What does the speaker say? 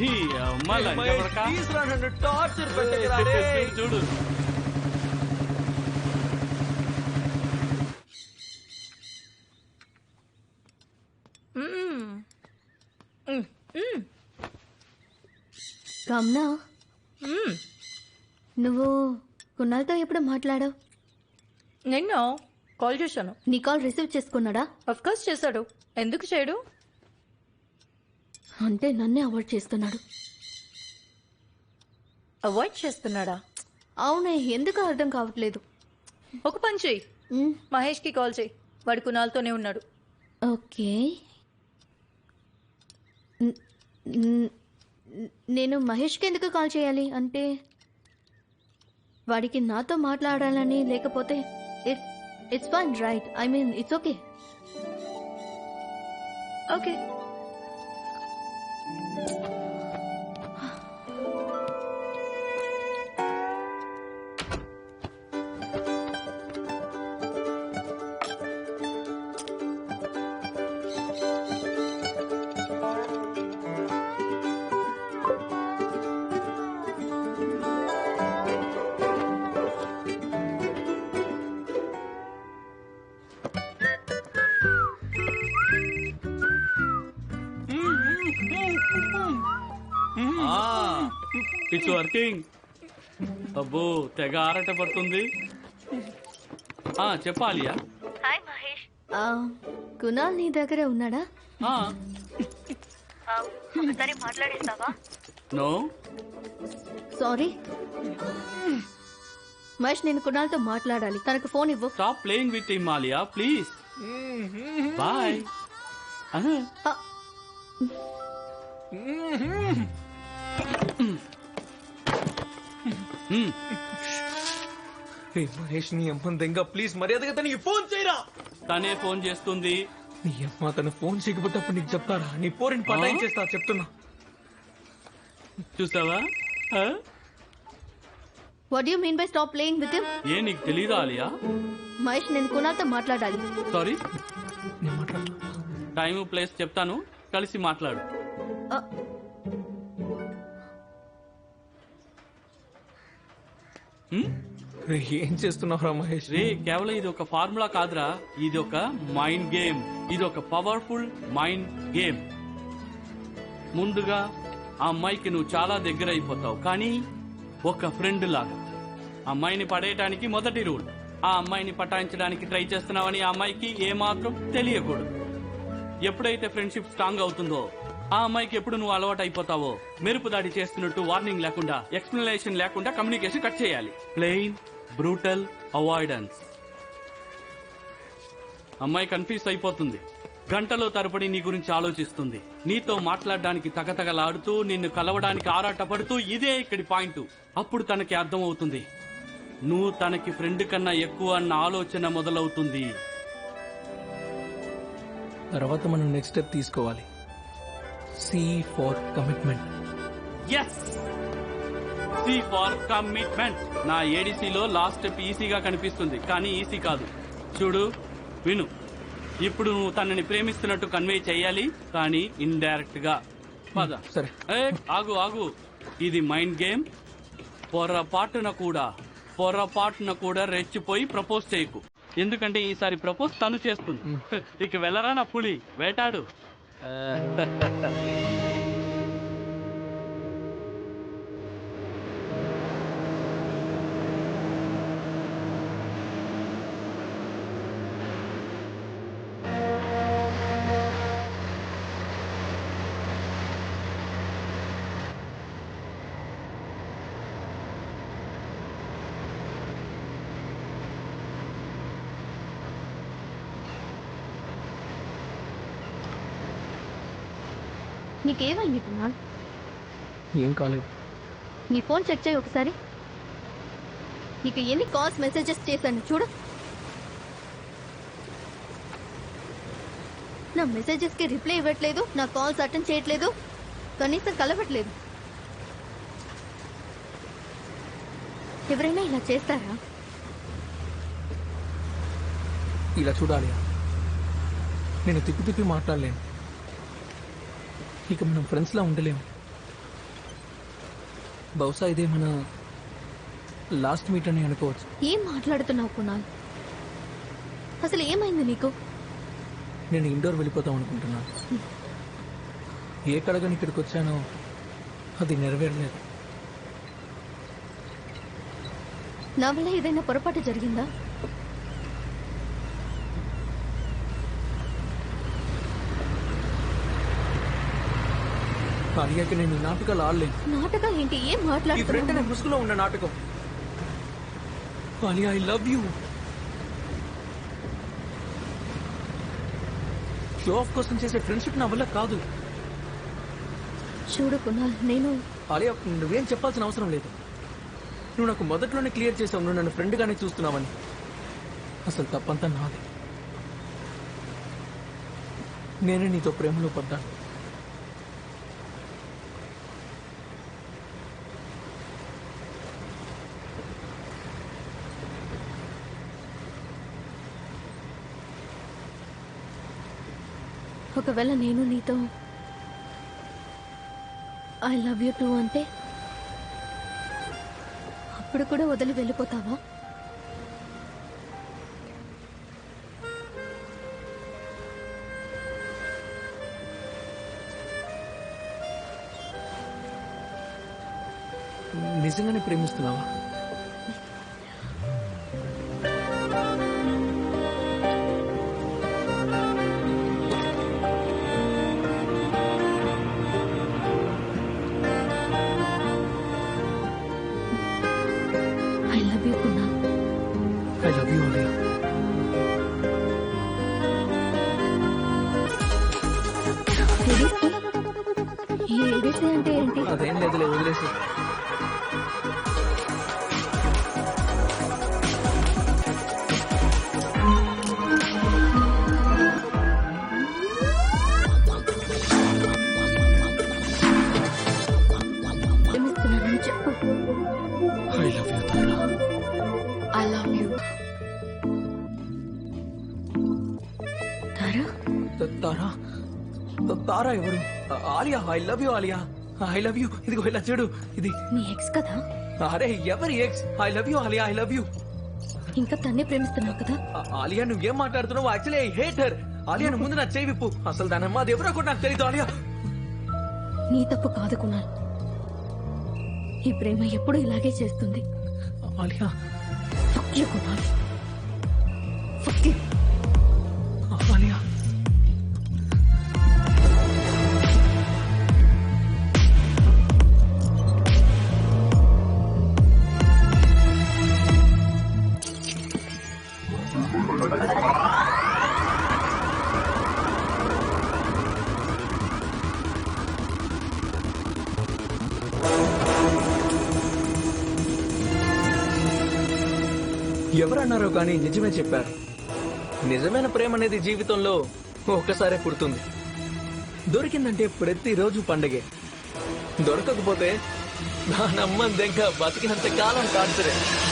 ఈ అమ్మ లంచ కొడకా. టార్చర్ చూడు రమణ, నువ్వు కున్నాల్తో ఎప్పుడు మాట్లాడావు? నిన్న కాల్ చేశాను. నీ కాల్ రిసీవ్ చేసుకున్నాడా? అఫ్ కోర్స్ చేశాడు. ఎందుకు చేయడు? అంటే నన్నే అవాయిడ్ చేస్తున్నాడు. అవాయిడ్ చేస్తున్నాడా? అవునే, ఎందుకు అర్థం కావట్లేదు. ఒక పని చెయ్యి, మహేష్ కి కాల్ చెయ్యి. వాడు కునాల్తోనే ఉన్నాడు. ఓకే, నేను మహేష్కి ఎందుకు కాల్ చేయాలి? అంటే వాడికి నాతో మాట్లాడాలని, లేకపోతే it's fine right? I mean it's okay. Okay, it's working. అబ్బో తెగ ఆరట పడుతుంది. చెప్పాలియా? హాయ్ మహేష్. కునాల్ నీ దగ్గర ఉన్నాడా? ఒకసారి మాట్లాడిస్తావా? నో సారీ మహేష్, నేను కునాల్తో మాట్లాడాలి. తనకు ఫోన్ ఇవ్వు. Stop playing with him Alia please. Bye. Mahesh, నీ అమ్మ దెంగ, ప్లీజ్ మర్యాదగా తనకి ఫోన్ చేయరా. తనే ఫోన్ చేస్తుంది. నీ అమ్మ తన ఫోన్ చేయకపోతే అప్పుడు నీకు చెప్తారా? నీ పోరిని పటాయించేస్తా చెప్తున్నా. చూసావా? What do you mean by stop playing with him? ఏ నీకు తెలీదా ఆలియా? మహేష్, నేను కునాల్తో మాట్లాడాలి. సారీ, నేను మాట్లాడతా. టైం ప్లేస్ చెప్తాను, కలిసి మాట్లాడు. ఏం చేస్తున్నావురా మహేష్? రే, కేవలం ఇది ఒక ఫార్ములా కాదురా, ఇది ఒక మైండ్ గేమ్. ఇది ఒక పవర్ఫుల్ మైండ్ గేమ్. ముందుగా ఆ అమ్మాయికి నువ్వు చాలా దగ్గర అయిపోతావు, కానీ ఒక ఫ్రెండ్ లాగా. అమ్మాయిని పడేయటానికి మొదటి రూల్, ఆ అమ్మాయిని పటాయించడానికి ట్రై చేస్తున్నావని ఆ అమ్మాయికి ఏమాత్రం తెలియకూడదు. ఎప్పుడైతే ఫ్రెండ్షిప్ స్ట్రాంగ్ అవుతుందో ఆ అమ్మాయికి ఎప్పుడు నువ్వు అలవాటు అయిపోతావో, మెరుపు దాడి చేస్తున్నట్టు వార్నింగ్ లేకుండా, ఎక్స్ప్లెనేషన్ లేకుండా కమ్యూనికేషన్ కట్ చేయాలి. Plain brutal avoidance. అమ్మాయి కన్ఫ్యూజ్ అయిపోతుంది, గంటలో తరబడి నీ గురించి ఆలోచిస్తుంది, నీతో మాట్లాడడానికి తగతగలాడుతూ, నిన్ను కలవడానికి ఆరాటపడుతూ. ఇదే ఇక్కడి పాయింట్. అప్పుడు తనకి అర్థమవుతుంది, నువ్వు తనకి ఫ్రెండ్ కన్నా ఎక్కువ అన్న ఆలోచన మొదలవుతుంది. తర్వాత మనం నెక్స్ట్ స్టెప్ తీసుకోవాలి. C for commitment. Yes, C for commitment. నా ఏడీసీలో లాస్ట్ స్టెప్ ఈసీగా కనిపిస్తుంది, కానీ ఈసీ కాదు. చూడు, విను. ఇప్పుడు నువ్వు తనని ప్రేమిస్తున్నట్టు కన్వే చేయాలి, కానీ ఇండైరెక్ట్ గా. పద. సరే. ఆగు ఆగు, ఇది మైండ్ గేమ్. పొరపాటున కూడా రెచ్చిపోయి ప్రపోజ్ చేయకు, ఎందుకంటే ఈసారి ప్రపోజ్ తను చేస్తుంది. ఇక వెళ్ళరా నా పులి, వేటాడు. నీకేమైంది కునాల్? ఏం కాలేదు. నీ ఫోన్ చెక్ చేయి ఒకసారి. నీకు ఎన్ని కాల్స్ మెసేజెస్ చేశాను చూడు. నా మెసేజెస్ కి రిప్లై ఇవ్వట్లేదు, నా కాల్స్ అటెండ్ చేయట్లేదు, కనీసం కలవట్లేదు. ఎవరైనా ఇలా చేస్తారా? ఇలా చూడాలి, నేను తిప్పి మాట్లాడలేను. ఇక మనం ఫ్రెండ్స్ లా ఉండలేము. బహుశా ఇదే మన లాస్ట్ మీట్ అని అనుకోవచ్చు. ఏం మాట్లాడుతున్నావు కునాల్? అసలు ఏమైంది నీకు? నేను ఇండోర్ వెళ్ళిపోతాం అనుకుంటున్నాను. ఏ కడగని ఇక్కడికి వచ్చానో అది నెరవేరలేదు. నా వల్ల ఏదైనా పొరపాటు జరిగిందా? అడిగాక నేను ఈ నాటకాలు ఆడలేను. నాటకం ఏంటి? ఏం ఈ ఫ్రెండ్ మాట్లాడుతున్నావు? అనే ముసుగులో ఉన్న నాటకం. Alia, I love you. Show off కోసం చేసే ఫ్రెండ్షిప్ నా వల్ల కాదు. చూడు కునాల్, నేను ఆలియా, నువ్వేం చెప్పాల్సిన అవసరం లేదు. నువ్వు నాకు మొదట్లోనే క్లియర్ చేసావు నువ్వు నన్ను ఫ్రెండ్ గానే చూస్తున్నావని. అసలు తప్పంతా నాది. నేనే నీతో ప్రేమలో పడ్డాను. ఒకవేళ నేను నీతో ఐ లవ్ యూ టూ అంటే అప్పుడు కూడా వదిలి వెళ్ళిపోతావా? నిజంగానే ప్రేమిస్తున్నావా? I love you Kunal. I love you Alia. ఏడిస్తే అంటే ఏంటి? అదేం లేదులే, వదిలేసి. ప్రేమిస్తున్నానని చెప్పు. I love you Tara. I love you Tara. Tara? Tara ఎవరు? Alia. I love you Alia. I love you. ఇదిగో ఇలా చూడు, ఇది. నీ ఎక్స్ కదా? అరే ఎవరి ex? I love you Alia. I love you. ఇంకా తన్నే ప్రేమిస్తున్నావు కదా? ఆలియా, నువ్వేం మాట్లాడుతున్నావు? Actually I hate her. Alia, నువ్వు ముందు నా చేయి విప్పు. అసలు దాని అమ్మ అది ఎవరో కూడా నాకు తెలియదు. ఆలియా, నీ తప్పు కాదు కునాల్. ఈ ప్రేమ ఎప్పుడు ఇలాగే చేస్తుంది. Alia. Fuck you, Kunal. Fuck you. Alia. ఎవరన్నారో కానీ నిజమే చెప్పారు. నిజమైన ప్రేమ అనేది జీవితంలో ఒక్కసారే పుడుతుంది. దొరికిందంటే ప్రతిరోజు పండగే. దొరకకపోతే దానమ్మంది ఇంకా బతికినంత కాలం కాల్చరే.